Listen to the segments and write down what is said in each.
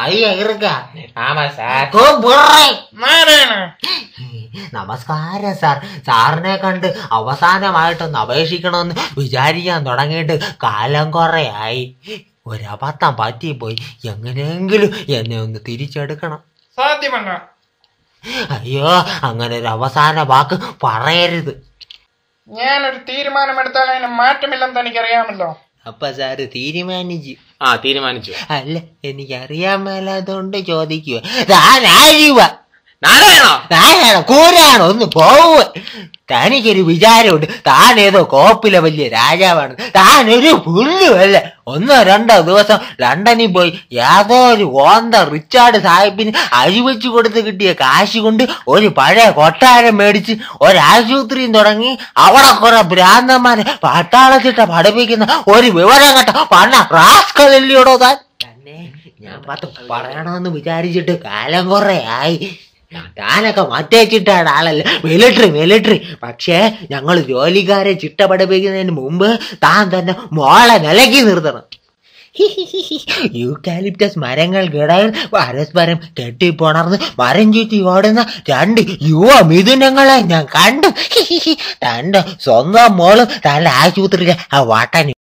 അയ്യ ഇറുക്ക. ആമാ സാർ. നമസ്കാരം സാർ. സാറിനെ കണ്ട് അവസാനമായിട്ടൊന്ന് അപേക്ഷിക്കണമെന്ന് വിചാരിക്കാൻ തുടങ്ങിയിട്ട് കാലം കുറയായി. ഒരബദ്ധം പറ്റിപ്പോയി. എങ്ങനെയെങ്കിലും എന്നെ ഒന്ന് തിരിച്ചെടുക്കണം. സാധ്യമല്ല. അയ്യോ, അങ്ങനെ ഒരു അവസാന വാക്ക് പറയരുത്. ഞാനൊരു തീരുമാനമെടുത്താൽ അതിന് മാറ്റമില്ലെന്ന് തനിക്കറിയാമല്ലോ. അപ്പൊ സാറ് തീരുമാനിച്ചു? തീരുമാനിച്ചു. അല്ല, എനിക്കറിയാൻ മേലാത്തോണ്ട് ചോദിക്കുക. താനാരുവ? നാരായണോ കൂരാണോ? ഒന്ന് പോവുക. തനിക്കൊരു വിചാരമുണ്ട് താനേതോ കോപ്പിലെ വലിയ രാജാവാണ്. താനൊരു പുല്ലുമല്ല. 1-2 ദിവസം ലണ്ടനിൽ പോയി ഏതോ ഒരു റിച്ചാർഡ് സാഹിബിന് അഴിവെച്ചു കൊടുത്ത് കിട്ടിയ കാശ് കൊണ്ട് ഒരു പഴയ കൊട്ടാരം മേടിച്ച് ഒരാശുപത്രിയും തുടങ്ങി അവിടെ കുറെ ഭ്രാന്തന്മാരെ പട്ടാളച്ചിട്ട പഠിപ്പിക്കുന്ന ഒരു വിവരം കേട്ട പണ റാസ്കല്ലിയോടോ താൻ. തന്നെ ഞാൻ പറയണമെന്ന് വിചാരിച്ചിട്ട് കാലം കുറെ ആയി. താനൊക്കെ മറ്റേച്ചിട്ടാണ് ആളല്ല, മിലിട്ടറി. പക്ഷേ ഞങ്ങൾ ജോലിക്കാരെ ചിട്ട പഠിപ്പിക്കുന്നതിന് മുമ്പ് താൻ തന്നെ മോളെ നിലയ്ക്ക് നിർത്തണം. യൂക്കാലിപ്റ്റസ് മരങ്ങൾക്കിടയിൽ പരസ്പരം കെട്ടിപ്പുണർന്ന് മരം ചുറ്റി ഓടുന്ന 2 യുവ മിഥുനങ്ങളെ ഞാൻ കണ്ടു. തന്റെ സ്വന്തം മോളും തന്റെ ആശുപത്രിയിലെ ആ വാട്ടനും.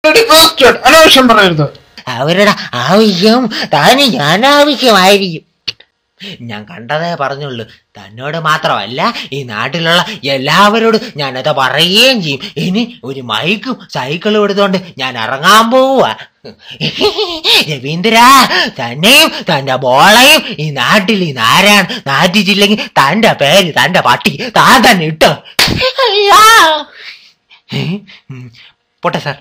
അനാവശ്യം പറയരുത്. അവരുടെ ആവശ്യം താന് ഞാൻ ആവശ്യമായിരിക്കും. ഞാൻ കണ്ടതേ പറഞ്ഞുള്ളൂ. തന്നോട് മാത്രമല്ല, ഈ നാട്ടിലുള്ള എല്ലാവരോടും ഞാനത് പറയുകയും ചെയ്യും. ഇനി ഒരു മൈക്കും സൈക്കിളും എടുത്തോണ്ട് ഞാൻ ഇറങ്ങാൻ പോവാ. രവീന്ദ്ര, തന്നെയും തന്റെ മോളെയും ഈ നാട്ടിൽ ഈ നാരായണ നാറ്റിച്ചില്ലെങ്കിൽ തന്റെ പേര് തന്റെ പട്ടി താൻ തന്നെ ഇട്ടോ. പോട്ടെ സാർ.